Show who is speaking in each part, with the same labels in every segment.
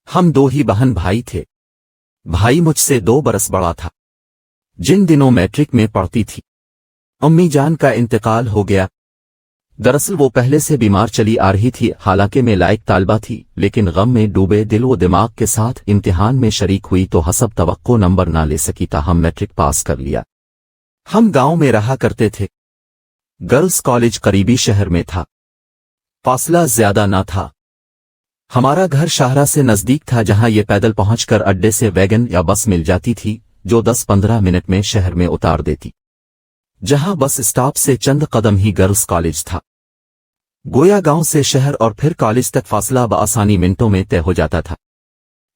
Speaker 1: हम दो ही बहन भाई थे। भाई मुझसे 2 बरस बड़ा था। जिन दिनों मैट्रिक में पढ़ती थी, अम्मी जान का इंतकाल हो गया। दरअसल वो पहले से बीमार चली आ रही थी। हालांकि मैं लायक तालिबा थी, लेकिन गम में डूबे दिल व दिमाग के साथ इम्तिहान में शरीक हुई तो हसब तवक्को नंबर ना ले सकी, ताहम मैट्रिक पास कर लिया। हम गांव में रहा करते थे। गर्ल्स कॉलेज करीबी शहर में था, फासला ज्यादा ना था। हमारा घर शाहरा से नजदीक था, जहां ये पैदल पहुंचकर अड्डे से वैगन या बस मिल जाती थी जो 10-15 मिनट में शहर में उतार देती। जहां बस स्टॉप से चंद कदम ही गर्ल्स कॉलेज था। गोया गांव से शहर और फिर कॉलेज तक फासला बआसानी मिनटों में तय हो जाता था।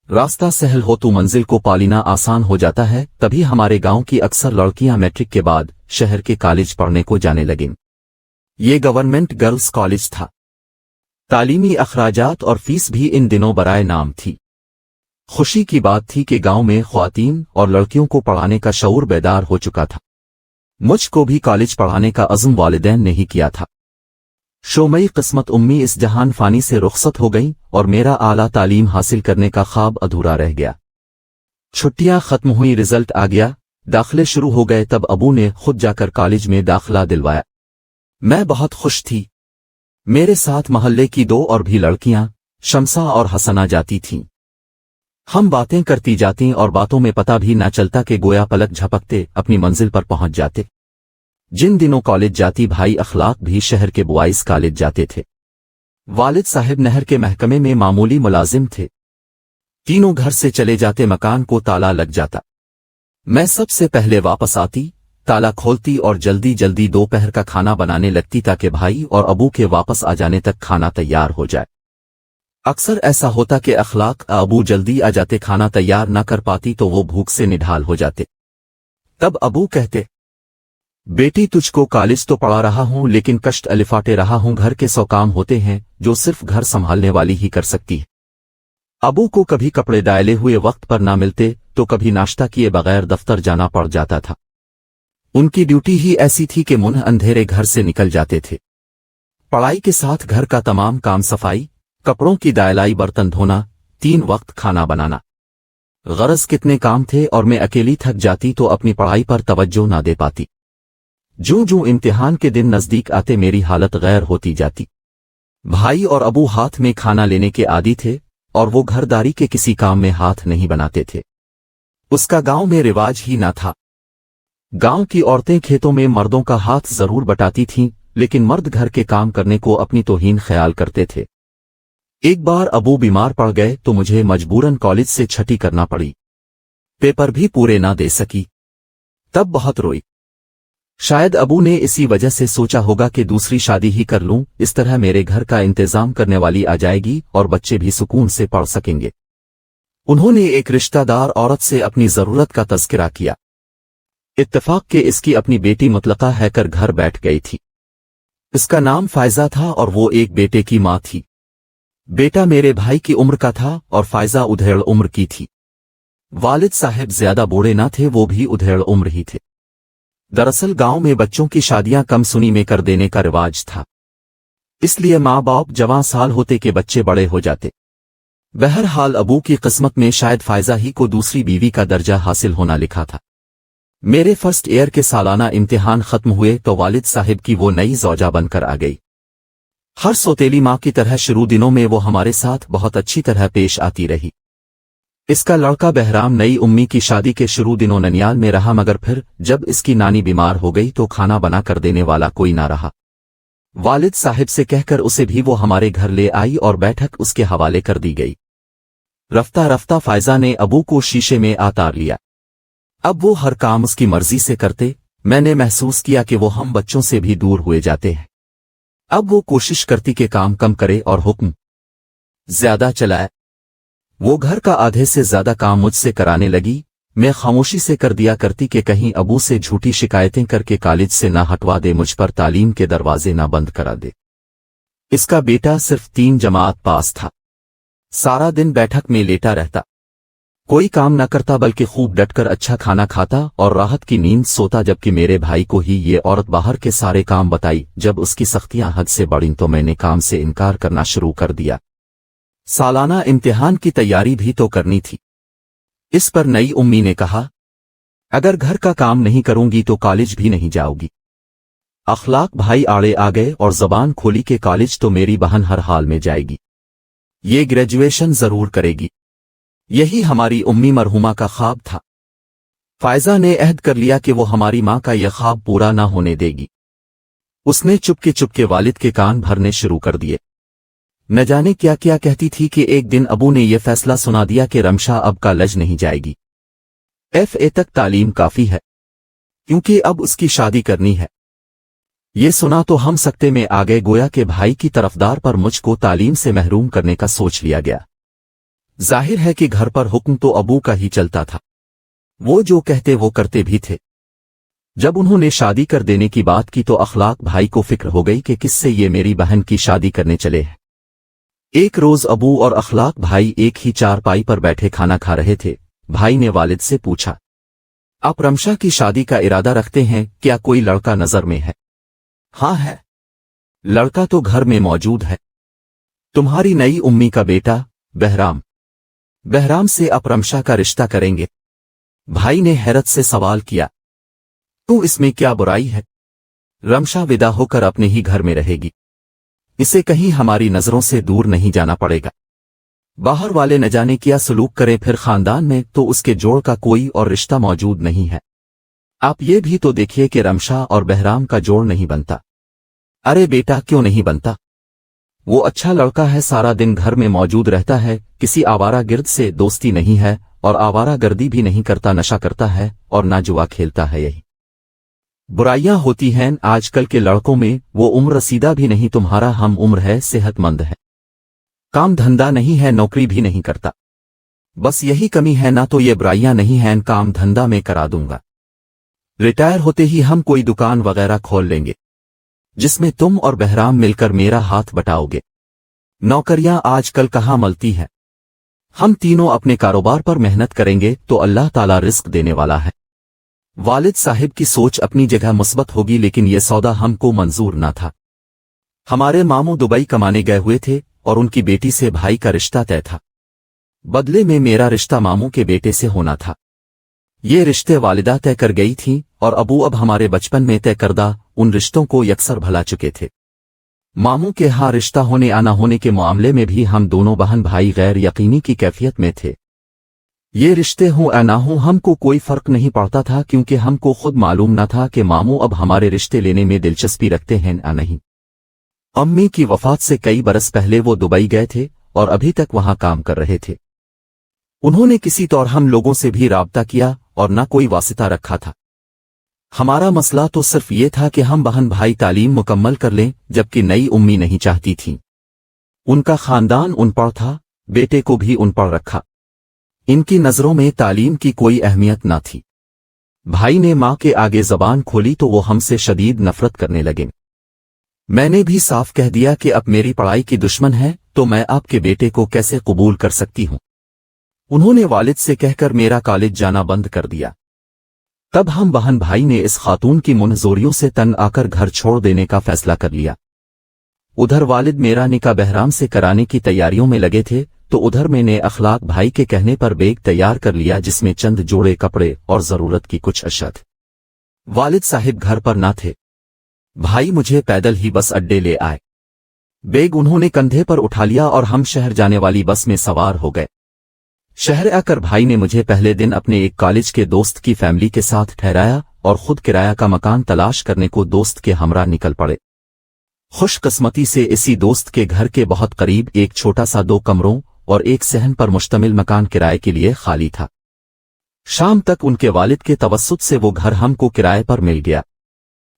Speaker 1: रास्ता सहल हो तो मंजिल को पालिना आसान हो जाता है। तभी हमारे गांव की अक्सर लड़कियां मैट्रिक के बाद शहर के कॉलेज पढ़ने को जाने लगीं। ये गवर्नमेंट गर्ल्स कॉलेज था। तालीमी अखराजात और फीस भी इन दिनों बराए नाम थी। खुशी की बात थी कि गांव में ख्वातीन और लड़कियों को पढ़ाने का शऊर बेदार हो चुका था। मुझको भी कॉलेज पढ़ाने का अज़्म वालिदैन ने ही किया था। शोमई किस्मत उम्मी इस जहान फानी से रुखसत हो गई और मेरा आला तालीम हासिल करने का ख्वाब अधूरा रह गया। छुट्टियां खत्म हुई, रिजल्ट आ गया, दाखिले शुरू हो गए। तब अबू ने खुद जाकर कॉलेज में दाखिला दिलवाया। मैं बहुत खुश थी। मेरे साथ मोहल्ले की 2 और भी लड़कियां शमसा और हसना जाती थीं। हम बातें करती जाती और बातों में पता भी ना चलता कि गोया पलक झपकते अपनी मंजिल पर पहुंच जाते। जिन दिनों कॉलेज जाती भाई अखलाक भी शहर के बॉयज कॉलेज जाते थे। वालिद साहिब नहर के महकमे में मामूली मुलाजिम थे। तीनों घर से चले जाते, मकान को ताला लग जाता। मैं सबसे पहले वापस आती, ताला खोलती और जल्दी जल्दी दोपहर का खाना बनाने लगती ताकि भाई और अबू के वापस आ जाने तक खाना तैयार हो जाए। अक्सर ऐसा होता कि अखलाक अबू जल्दी आ जाते, खाना तैयार न कर पाती तो वो भूख से निढाल हो जाते। तब अबू कहते, बेटी तुझको कॉलेज तो पढ़ा रहा हूं, लेकिन कष्ट अलिफाटे रहा हूं। घर के 100 काम होते हैं जो सिर्फ घर संभालने वाली ही कर सकती है। अबू को कभी कपड़े डाले हुए वक्त पर ना मिलते तो कभी नाश्ता किए बगैर दफ्तर जाना पड़ जाता था। उनकी ड्यूटी ही ऐसी थी कि मुन्ह अंधेरे घर से निकल जाते थे। पढ़ाई के साथ घर का तमाम काम, सफाई, कपड़ों की दायलाई, बर्तन धोना, 3 वक्त खाना बनाना। गरज कितने काम थे और मैं अकेली थक जाती तो अपनी पढ़ाई पर तवज्जो ना दे पाती। जो जो इम्तिहान के दिन नजदीक आते मेरी हालत गैर होती जाती। भाई और अबू हाथ में खाना लेने के आदी थे और वो घरदारी के किसी काम में हाथ नहीं बनाते थे। उसका गांव में रिवाज ही ना था। गांव की औरतें खेतों में मर्दों का हाथ जरूर बटाती थीं, लेकिन मर्द घर के काम करने को अपनी तौहीन ख्याल करते थे। एक बार अबू बीमार पड़ गए तो मुझे मजबूरन कॉलेज से छुट्टी करना पड़ी। पेपर भी पूरे ना दे सकी। तब बहुत रोई। शायद अबू ने इसी वजह से सोचा होगा कि दूसरी शादी ही कर लूं, इस तरह मेरे घर का इंतजाम करने वाली आ जाएगी और बच्चे भी सुकून से पढ़ सकेंगे। उन्होंने एक रिश्तेदार औरत से अपनी जरूरत का तज़किरा किया। इत्तेफाक के इसकी अपनी बेटी मुतलका हैकर घर बैठ गई थी। इसका नाम फायजा था और वो एक बेटे की माँ थी। बेटा मेरे भाई की उम्र का था और फायजा उधेड़ उम्र की थी। वालिद साहब ज्यादा बूढ़े ना थे, वो भी उधेड़ उम्र ही थे। दरअसल गांव में बच्चों की शादियां कम सुनी में कर देने का रिवाज था, इसलिए माँ बाप जवां साल होते के बच्चे बड़े हो जाते। बहरहाल अबू की किस्मत में शायद फायजा ही को दूसरी बीवी का दर्जा हासिल होना लिखा था। मेरे फर्स्ट ईयर के सालाना इम्तिहान खत्म हुए तो वालिद साहिब की वो नई ज़ौजा बनकर आ गई। हर सौतेली माँ की तरह शुरू दिनों में वो हमारे साथ बहुत अच्छी तरह पेश आती रही। इसका लड़का बहराम नई उम्मी की शादी के शुरू दिनों ननियाल में रहा, मगर फिर जब इसकी नानी बीमार हो गई तो खाना बना कर देने वाला कोई ना रहा। वालिद साहिब से कहकर उसे भी वो हमारे घर ले आई और बैठक उसके हवाले कर दी गई। रफ्ता रफ्ता फायजा ने अबू को शीशे में आतार लिया। अब वो हर काम उसकी मर्जी से करते। मैंने महसूस किया कि वो हम बच्चों से भी दूर हुए जाते हैं। अब वो कोशिश करती कि काम कम करे और हुक्म ज्यादा चलाए। वो घर का आधे से ज्यादा काम मुझसे कराने लगी। मैं खामोशी से कर दिया करती कि कहीं अबू से झूठी शिकायतें करके कॉलेज से ना हटवा दे, मुझ पर तालीम के दरवाजे ना बंद करा दे। इसका बेटा सिर्फ 3 जमात पास था। सारा दिन बैठक में लेटा रहता, कोई काम न करता, बल्कि खूब डटकर अच्छा खाना खाता और राहत की नींद सोता। जबकि मेरे भाई को ही ये औरत बाहर के सारे काम बताई। जब उसकी सख्तियां हद से बढ़ीं तो मैंने काम से इनकार करना शुरू कर दिया। सालाना इम्तिहान की तैयारी भी तो करनी थी। इस पर नई उम्मी ने कहा, अगर घर का काम नहीं करूंगी तो कॉलेज भी नहीं जाओगी। अखलाक भाई आड़े आ गए और जबान खोली कि कॉलेज तो मेरी बहन हर हाल में जाएगी, ये ग्रेजुएशन जरूर करेगी। यही हमारी उम्मी मरहुमा का ख्वाब था। फायजा ने अहद कर लिया कि वो हमारी मां का यह ख्वाब पूरा ना होने देगी। उसने चुपके चुपके वालिद के कान भरने शुरू कर दिए। न जाने क्या क्या कहती थी कि एक दिन अबू ने यह फैसला सुना दिया कि रमशा अब कॉलेज नहीं जाएगी, FA तक तालीम काफी है, क्योंकि अब उसकी शादी करनी है। ये सुना तो हम सकते में आ गए, गोया के भाई की तरफदार पर मुझको तालीम से महरूम करने का सोच लिया गया। जाहिर है कि घर पर हुक्म तो अबू का ही चलता था, वो जो कहते वो करते भी थे। जब उन्होंने शादी कर देने की बात की तो अखलाक भाई को फिक्र हो गई कि किससे ये मेरी बहन की शादी करने चले हैं। एक रोज अबू और अखलाक भाई एक ही चारपाई पर बैठे खाना खा रहे थे। भाई ने वालिद से पूछा, आप रमशा की शादी का इरादा रखते हैं क्या? कोई लड़का नजर में है? हाँ है, लड़का तो घर में मौजूद है, तुम्हारी नई उम्मी का बेटा बहराम। बहराम से आप रमशा का रिश्ता करेंगे? भाई ने हैरत से सवाल किया, तो इसमें क्या बुराई है? रमशा विदा होकर अपने ही घर में रहेगी, इसे कहीं हमारी नजरों से दूर नहीं जाना पड़ेगा। बाहर वाले न जाने क्या सलूक करें, फिर खानदान में तो उसके जोड़ का कोई और रिश्ता मौजूद नहीं है। आप ये भी तो देखिए कि रमशा और बहराम का जोड़ नहीं बनता। अरे बेटा, क्यों नहीं बनता? वो अच्छा लड़का है, सारा दिन घर में मौजूद रहता है, किसी आवारा गिर्द से दोस्ती नहीं है और आवारा गर्दी भी नहीं करता, नशा करता है और ना जुआ खेलता है। यही बुराइयां होती हैं आजकल के लड़कों में। वो उम्र रसीदा भी नहीं, तुम्हारा हम उम्र है, सेहतमंद है, काम धंधा नहीं है, नौकरी भी नहीं करता। बस यही कमी है, ना तो ये बुराइयां नहीं हैं, काम धंधा में करा दूंगा। रिटायर होते ही हम कोई दुकान वगैरह खोल लेंगे जिसमें तुम और बहराम मिलकर मेरा हाथ बटाओगे। नौकरियां आजकल कहाँ मिलती हैं। हम तीनों अपने कारोबार पर मेहनत करेंगे तो अल्लाह ताला रिस्क देने वाला है। वालिद साहिब की सोच अपनी जगह मुस्बत होगी, लेकिन यह सौदा हमको मंजूर ना था। हमारे मामू दुबई कमाने गए हुए थे और उनकी बेटी से भाई का रिश्ता तय था। बदले में मेरा रिश्ता मामू के बेटे से होना था। ये रिश्ते वालिदा तय कर गई थी और अबू अब हमारे बचपन में तय करदा उन रिश्तों को यकसर भला चुके थे। मामू के यहाँ रिश्ता होने आना होने के मामले में भी हम दोनों बहन भाई गैर यकीनी की कैफियत में थे। ये रिश्ते हों या ना हों हमको कोई फर्क नहीं पड़ता था, क्योंकि हमको खुद मालूम न था कि मामू अब हमारे रिश्ते लेने में दिलचस्पी रखते हैं या नहीं। अम्मी की वफात से कई बरस पहले वो दुबई गए थे और अभी तक वहां काम कर रहे थे। उन्होंने किसी तौर हम लोगों से भी राब्ता किया और न कोई वासिता रखा था। हमारा मसला तो सिर्फ ये था कि हम बहन भाई तालीम मुकम्मल कर लें, जबकि नई उम्मी नहीं चाहती थी। उनका खानदान उनपढ़ था, बेटे को भी उनपढ़ रखा। इनकी नजरों में तालीम की कोई अहमियत न थी। भाई ने मां के आगे जबान खोली तो वो हमसे शदीद नफरत करने लगे। मैंने भी साफ कह दिया कि अब मेरी पढ़ाई की दुश्मन है तो मैं आपके बेटे को कैसे कबूल कर सकती हूं। उन्होंने वालिद से कहकर मेरा कॉलेज जाना बंद कर दिया। तब हम बहन भाई ने इस खातून की मुनजोरियों से तंग आकर घर छोड़ देने का फैसला कर लिया। उधर वालिद मेरा निकाह बहराम से कराने की तैयारियों में लगे थे, तो उधर मैंने अखलाक भाई के कहने पर बैग तैयार कर लिया जिसमें चंद जोड़े कपड़े और जरूरत की कुछ अशद। वालिद साहिब घर पर ना थे। भाई मुझे पैदल ही बस अड्डे ले आए। बैग उन्होंने कंधे पर उठा लिया और हम शहर जाने वाली बस में सवार हो गए। शहर आकर भाई ने मुझे पहले दिन अपने एक कॉलेज के दोस्त की फैमिली के साथ ठहराया और खुद किराया का मकान तलाश करने को दोस्त के हमरा निकल पड़े। खुशकिस्मती से इसी दोस्त के घर के बहुत करीब एक छोटा सा 2 कमरों और एक सहन पर मुश्तमिल मकान किराए के लिए खाली था। शाम तक उनके वालिद के तवस्सुत से वो घर हमको किराए पर मिल गया।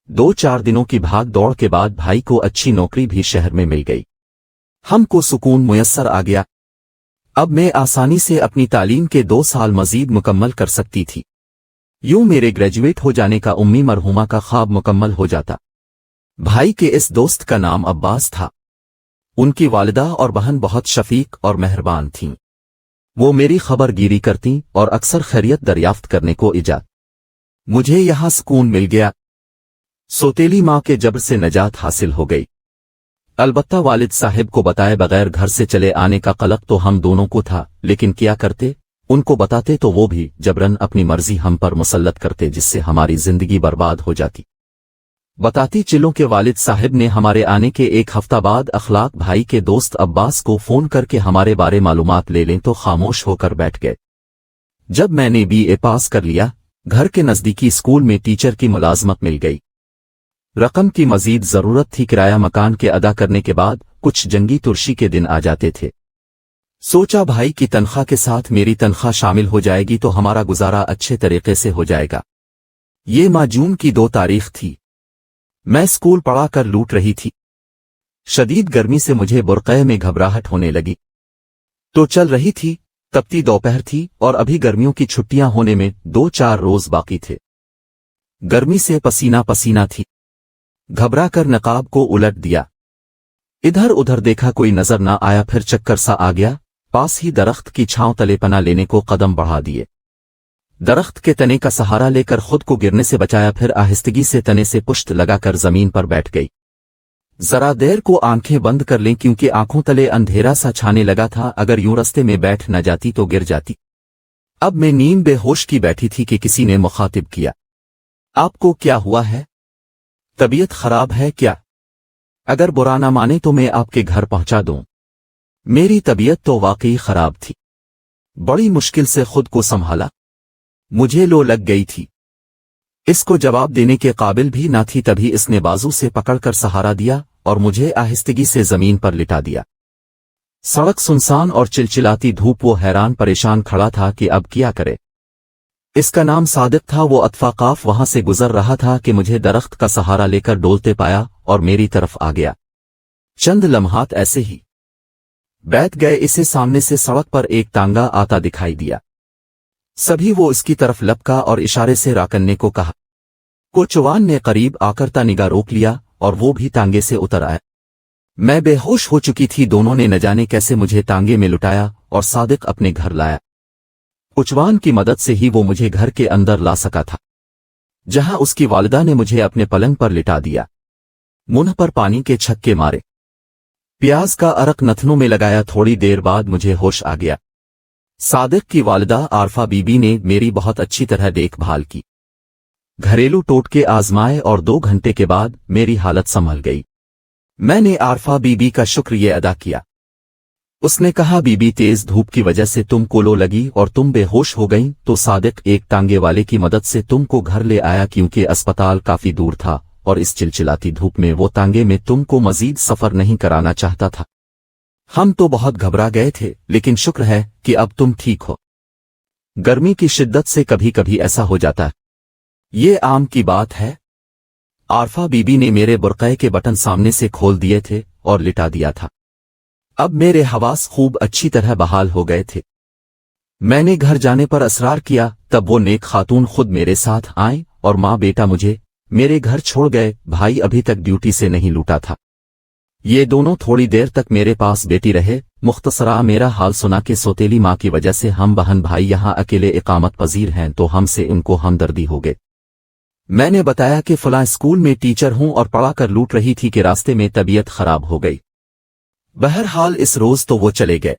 Speaker 1: 2-4 दिनों की भाग दौड़ के बाद भाई को अच्छी नौकरी भी शहर में मिल गई। हमको सुकून मुयस्सर आ गया। अब मैं आसानी से अपनी तालीम के 2 साल मजीद मुकम्मल कर सकती थी। यूं मेरे ग्रेजुएट हो जाने का उम्मी मरहुमा का ख्वाब मुकम्मल हो जाता। भाई के इस दोस्त का नाम अब्बास था। उनकी वालिदा और बहन बहुत शफीक और मेहरबान थीं। वो मेरी खबरगिरी करती और अक्सर खैरियत दरियाफ्त करने को इजाज़त। मुझे यहां सुकून मिल गया। सोतेली मां के जबर से नजात हासिल हो गई। अलबत्ता वालिद साहिब को बताए बगैर घर से चले आने का कलक तो हम दोनों को था, लेकिन क्या करते? उनको बताते तो वो भी जबरन अपनी मर्जी हम पर मुसल्लत करते, जिससे हमारी जिंदगी बर्बाद हो जाती। बताती चिल्लों के वालिद साहिब ने हमारे आने के एक हफ्ता बाद अखलाक भाई के दोस्त अब्बास को फोन करके हमारे बारे मालूमात ले लें तो खामोश होकर बैठ गए। जब मैंने BA पास कर लिया, घर के नजदीकी स्कूल में टीचर की मुलाजमत मिल गई। रकम की मजीद जरूरत थी। किराया मकान के अदा करने के बाद कुछ जंगी तुर्शी के दिन आ जाते थे। सोचा भाई की तनख्वाह के साथ मेरी तनख्वाह शामिल हो जाएगी तो हमारा गुजारा अच्छे तरीके से हो जाएगा। ये माह जून की 2 तारीख थी। मैं स्कूल पढ़ा कर लूट रही थी। शदीद गर्मी से मुझे बुरक़े में घबराहट होने लगी। तो चल रही थी, तपती दोपहर थी और अभी गर्मियों की छुट्टियां होने में 2-4 रोज बाकी थे। गर्मी से पसीना पसीना थी। घबरा कर नकाब को उलट दिया। इधर उधर देखा, कोई नजर ना आया। फिर चक्कर सा आ गया। पास ही दरख्त की छांव तले पना लेने को कदम बढ़ा दिए। दरख्त के तने का सहारा लेकर खुद को गिरने से बचाया। फिर आहिस्तगी से तने से पुश्त लगाकर जमीन पर बैठ गई। जरा देर को आंखें बंद कर लें, क्योंकि आंखों तले अंधेरा सा छाने लगा था। अगर यूं रस्ते में बैठ न जाती तो गिर जाती। अब मैं नीम बेहोश की बैठी थी कि किसी ने मुखातिब किया, आपको क्या हुआ है? तबीयत खराब है क्या? अगर बुरा ना माने तो मैं आपके घर पहुंचा दूं। मेरी तबीयत तो वाकई खराब थी। बड़ी मुश्किल से खुद को संभाला। मुझे लो लग गई थी। इसको जवाब देने के काबिल भी ना थी। तभी इसने बाजू से पकड़कर सहारा दिया और मुझे आहिस्तगी से जमीन पर लिटा दिया। सड़क सुनसान और चिलचिलाती धूप। वो हैरान परेशान खड़ा था कि अब क्या करे। इसका नाम सादिक था। वो अतफाकाफ वहां से गुजर रहा था कि मुझे दरख्त का सहारा लेकर डोलते पाया और मेरी तरफ आ गया। चंद लम्हात ऐसे ही बैठ गए। इसे सामने से सड़क पर एक तांगा आता दिखाई दिया। सभी वो इसकी तरफ लपका और इशारे से राकन्ने को कहा। कोचवान ने करीब आकर निगाह रोक लिया और वो भी तांगे से उतर आया। मैं बेहोश हो चुकी थी। दोनों ने न जाने कैसे मुझे तांगे में लुटाया और सादिक अपने घर लाया। कोचवान की मदद से ही वो मुझे घर के अंदर ला सका था, जहां उसकी वालिदा ने मुझे अपने पलंग पर लिटा दिया। मुंह पर पानी के छक्के मारे, प्याज का अरक नथनों में लगाया। थोड़ी देर बाद मुझे होश आ गया। सादिक की वालिदा आरफा बीबी ने मेरी बहुत अच्छी तरह देखभाल की। घरेलू टोटके आजमाए और 2 घंटे के बाद मेरी हालत संभल गई। मैंने आरफा बीबी का शुक्रिया अदा किया। उसने कहा, बीबी, तेज धूप की वजह से तुमको लो लगी और तुम बेहोश हो गईं, तो सादिक एक तांगे वाले की मदद से तुमको घर ले आया, क्योंकि अस्पताल काफी दूर था और इस चिलचिलाती धूप में वो तांगे में तुमको मजीद सफर नहीं कराना चाहता था। हम तो बहुत घबरा गए थे, लेकिन शुक्र है कि अब तुम ठीक हो। गर्मी की शिद्दत से कभी कभी ऐसा हो जाता है, ये आम की बात है। आरफा बीबी ने मेरे बुरक़े के बटन सामने से खोल दिए थे और लिटा दिया था। अब मेरे हवास खूब अच्छी तरह बहाल हो गए थे। मैंने घर जाने पर असरार किया। तब वो नेक खातून खुद मेरे साथ आए और माँ बेटा मुझे मेरे घर छोड़ गए। भाई अभी तक ड्यूटी से नहीं लूटा था। ये दोनों थोड़ी देर तक मेरे पास बेटी रहे। मुख्तसरा मेरा हाल सुना कि सौतेली माँ की वजह से हम बहन भाई यहाँ अकेले इकामत पजीर हैं, तो हमसे इनको हमदर्दी हो गई। मैंने बताया कि फलां स्कूल में टीचर हूं और पढ़ा कर लूट रही थी कि रास्ते में तबीयत खराब हो गई। बहरहाल इस रोज तो वो चले गए,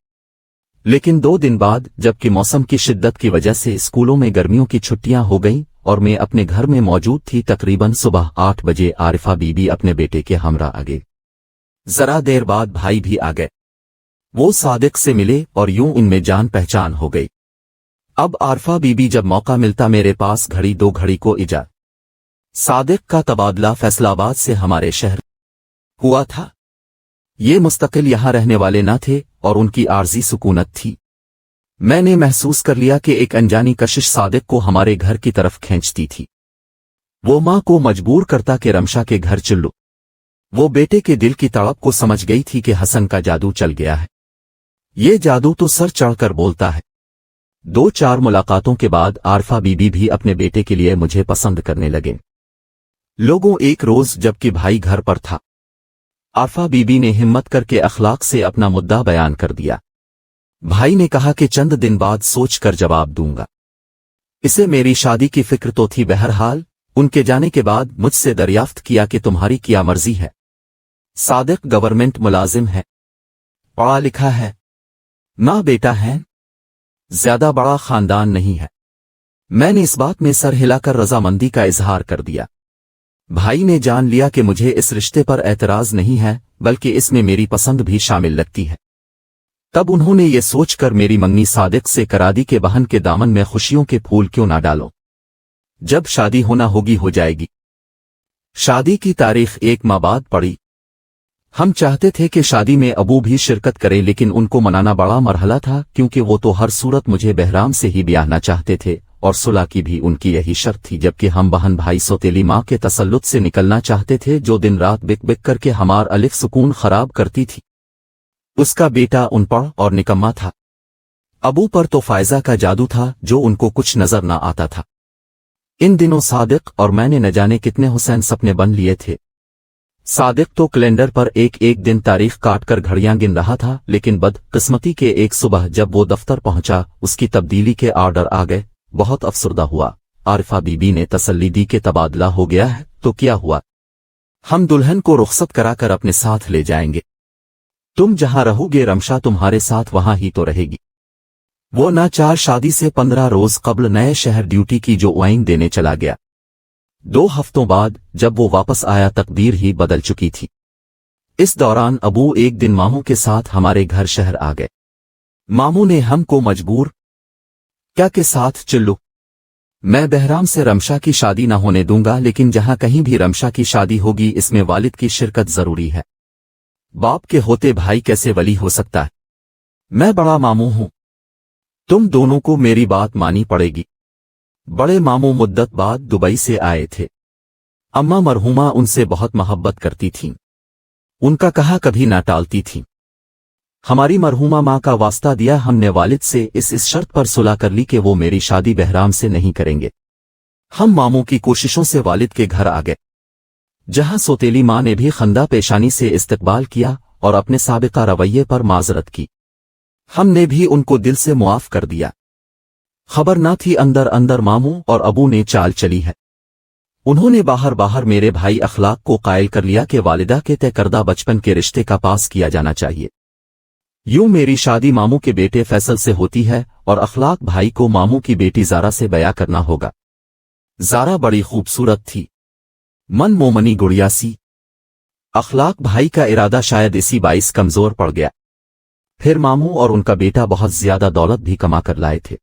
Speaker 1: लेकिन 2 दिन बाद, जबकि मौसम की शिद्दत की वजह से स्कूलों में गर्मियों की छुट्टियां हो गईं और मैं अपने घर में मौजूद थी, तकरीबन सुबह 8 बजे आरिफा बीबी अपने बेटे के हमरा आ गई। जरा देर बाद भाई भी आ गए। वो सादिक से मिले और यूं उनमें जान पहचान हो गई। अब आरिफा बीबी जब मौका मिलता मेरे पास घड़ी 2 घड़ी को इजा। सादिक का तबादला फैसलाबाद से हमारे शहर हुआ था। ये मुस्तकिल यहां रहने वाले न थे और उनकी आर्जी सुकूनत थी। मैंने महसूस कर लिया कि एक अनजानी कशिश सादिक को हमारे घर की तरफ खींचती थी। वो मां को मजबूर करता कि रमशा के घर चलो। वो बेटे के दिल की तड़प को समझ गई थी कि हसन का जादू चल गया है। ये जादू तो सर चढ़कर बोलता है। 2-4 मुलाकातों के बाद आरिफा बीबी भी अपने बेटे के लिए मुझे पसंद करने लगे। लोगों एक रोज जबकि भाई घर पर था, आरिफा बीबी ने हिम्मत करके अखलाक से अपना मुद्दा बयान कर दिया। भाई ने कहा कि चंद दिन बाद सोच कर जवाब दूंगा। इसे मेरी शादी की फिक्र तो थी। बहरहाल उनके जाने के बाद मुझसे दरियाफ्त किया कि तुम्हारी क्या मर्जी है। सादिक गवर्नमेंट मुलाजिम है, पढ़ा लिखा है, माँ बेटा है, ज्यादा बड़ा खानदान नहीं है। मैंने इस बात में सर हिलाकर रजामंदी का इजहार कर दिया। भाई ने जान लिया कि मुझे इस रिश्ते पर एतराज नहीं है, बल्कि इसमें मेरी पसंद भी शामिल लगती है। तब उन्होंने ये सोचकर मेरी मंगनी सादिक से करा दी कि बहन के दामन में खुशियों के फूल क्यों ना डालो, जब शादी होना होगी हो जाएगी। शादी की तारीख 1 माह बाद पड़ी। हम चाहते थे कि शादी में अबू भी शिरकत करे, लेकिन उनको मनाना बड़ा मरहला था, क्योंकि वो तो हर सूरत मुझे बहराम से ही ब्याहना चाहते थे और सुलह की भी उनकी यही शर्त थी, जबकि हम बहन भाई सौतेली माँ के तसल्लुत से निकलना चाहते थे, जो दिन रात बिक बिक करके हमार अलिफ सुकून खराब करती थी। उसका बेटा अनपढ़ और निकम्मा था। अबू पर तो फायजा का जादू था जो उनको कुछ नजर ना आता था। इन दिनों सादिक और मैंने न जाने कितने हुसैन सपने बन लिए थे। सादिक तो कैलेंडर पर एक एक दिन तारीख काटकर घड़ियां गिन रहा था, लेकिन बदकिस्मती के एक सुबह जब वो दफ्तर पहुंचा, उसकी तब्दीली के आर्डर आ गए। बहुत अफसरदा हुआ। आरिफा बीबी ने तसल्ली दी कि तबादला हो गया है। तो क्या हुआ, हम दुल्हन को रुखसत कराकर अपने साथ ले जाएंगे। तुम जहां रहोगे रमशा तुम्हारे साथ वहां ही तो रहेगी। वो नाचार शादी से 15 रोज कबल नए शहर ड्यूटी की जो वाइन देने चला गया। 2 हफ्तों बाद जब वो वापस आया तकदीर ही बदल चुकी थी। इस दौरान अबू एक दिन मामू के साथ हमारे घर शहर आ गए। मामू ने हमको मजबूर क्या के साथ चिल्लू, मैं बहराम से रमशा की शादी ना होने दूंगा, लेकिन जहां कहीं भी रमशा की शादी होगी इसमें वालिद की शिरकत जरूरी है। बाप के होते भाई कैसे वली हो सकता है। मैं बड़ा मामू हूं, तुम दोनों को मेरी बात मानी पड़ेगी। बड़े मामू मुद्दत बाद दुबई से आए थे। अम्मा मरहुमा उनसे बहुत मोहब्बत करती थीं, उनका कहा कभी ना टालती थीं। हमारी मरहुमा माँ का वास्ता दिया, हमने वालिद से इस शर्त पर सुलह कर ली कि वो मेरी शादी बहराम से नहीं करेंगे। हम मामू की कोशिशों से वालिद के घर आ गए, जहां सौतेली माँ ने भी खंदा पेशानी से इस्तकबाल किया और अपने साबिका रवैये पर माजरत की। हमने भी उनको दिल से मुआफ कर दिया। खबर न थी अंदर अंदर मामू और अबू ने चाल चली है। उन्होंने बाहर बाहर मेरे भाई अखलाक को कायल कर लिया कि वालिदा के तय करदा बचपन के रिश्ते का पास किया जाना चाहिए। यूं मेरी शादी मामू के बेटे फैसल से होती है और अखलाक भाई को मामू की बेटी ज़ारा से बया करना होगा। ज़ारा बड़ी खूबसूरत थी, मन मोमनी गुड़िया सी। अखलाक भाई का इरादा शायद इसी बाइस कमजोर पड़ गया। फिर मामू और उनका बेटा बहुत ज्यादा दौलत भी कमा कर लाए थे।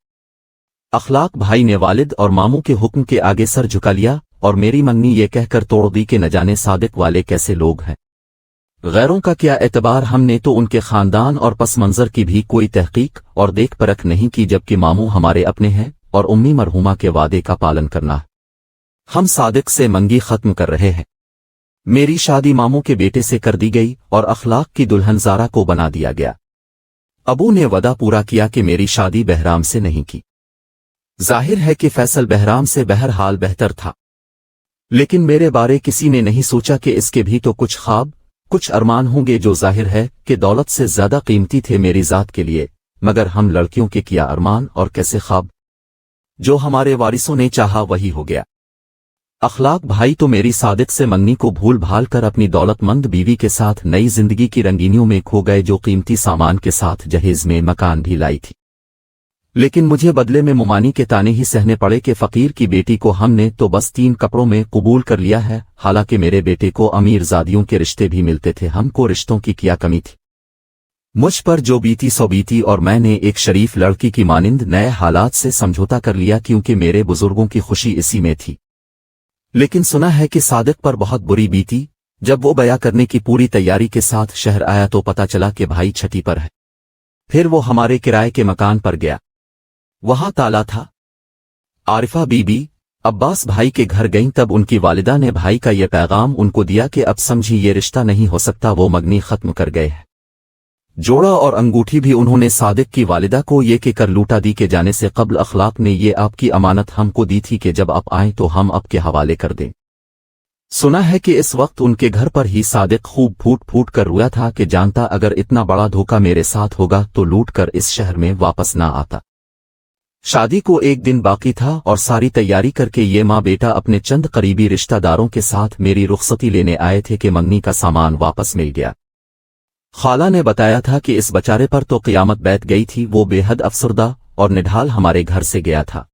Speaker 1: अखलाक भाई ने वालिद और मामू के हुक्म के आगे सर झुका लिया और मेरी मंगनी ये कहकर तोड़ दी कि न जाने सादिक वाले कैसे लोग हैं, गैरों का क्या एतबार। हमने तो उनके खानदान और पस मंजर की भी कोई तहकीक और देख परख नहीं की, जबकि मामू हमारे अपने हैं और उम्मी मरहुमा के वादे का पालन करना है। हम सादिक से मंगी खत्म कर रहे हैं। मेरी शादी मामू के बेटे से कर दी गई और अखलाक की दुल्हन ज़ारा को बना दिया गया। अबू ने वदा पूरा किया कि मेरी शादी बहराम से नहीं की। जाहिर है कि फैसल बहराम से बहरहाल बेहतर था, लेकिन मेरे बारे किसी ने नहीं सोचा कि इसके भी तो कुछ ख्वाब, कुछ अरमान होंगे जो जाहिर है कि दौलत से ज्यादा कीमती थे मेरी जात के लिए। मगर हम लड़कियों के किया अरमान और कैसे ख्वाब, जो हमारे वारिसों ने चाहा वही हो गया। अखलाक भाई तो मेरी सादिक से मंगनी को भूल भाल कर अपनी दौलतमंद बीवी के साथ नई जिंदगी की रंगीनियों में खो गए, जो कीमती सामान के साथ जहेज में मकान भी लाई थी। लेकिन मुझे बदले में मुमानी के ताने ही सहने पड़े कि फकीर की बेटी को हमने तो बस 3 कपड़ों में कबूल कर लिया है, हालांकि मेरे बेटे को अमीर ज़ादियों के रिश्ते भी मिलते थे। हमको रिश्तों की क्या कमी थी। मुझ पर जो बीती सो बीती और मैंने एक शरीफ लड़की की मानिंद नए हालात से समझौता कर लिया, क्योंकि मेरे बुजुर्गों की खुशी इसी में थी। लेकिन सुना है कि सादिक पर बहुत बुरी बीती। जब वो बया करने की पूरी तैयारी के साथ शहर आया तो पता चला कि भाई छठी पर है। फिर वो हमारे किराए के मकान पर गया, वहां ताला था। आरिफा बीबी अब्बास भाई के घर गईं, तब उनकी वालिदा ने भाई का ये पैगाम उनको दिया कि अब समझी ये रिश्ता नहीं हो सकता, वो मंगनी खत्म कर गए हैं। जोड़ा और अंगूठी भी उन्होंने सादिक की वालिदा को ये कहकर लूटा दी कि जाने से कबल अखलाक ने ये आपकी अमानत हमको दी थी कि जब आप आएं तो हम आपके हवाले कर दें। सुना है कि इस वक्त उनके घर पर ही सादिक खूब फूट फूट कर रोया था कि जानता अगर इतना बड़ा धोखा मेरे साथ होगा तो लूट कर इस शहर में वापस ना आता। शादी को एक दिन बाकी था और सारी तैयारी करके ये माँ बेटा अपने चंद करीबी रिश्तेदारों के साथ मेरी रुखसती लेने आए थे कि मंगनी का सामान वापस मिल गया। खाला ने बताया था कि इस बेचारे पर तो क़यामत बैठ गई थी, वो बेहद अफसरदा और निढाल हमारे घर से गया था।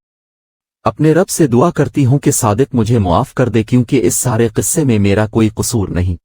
Speaker 1: अपने रब से दुआ करती हूँ कि सादिक मुझे मुआफ कर दे, क्योंकि इस सारे किस्से में मेरा कोई कसूर नहीं।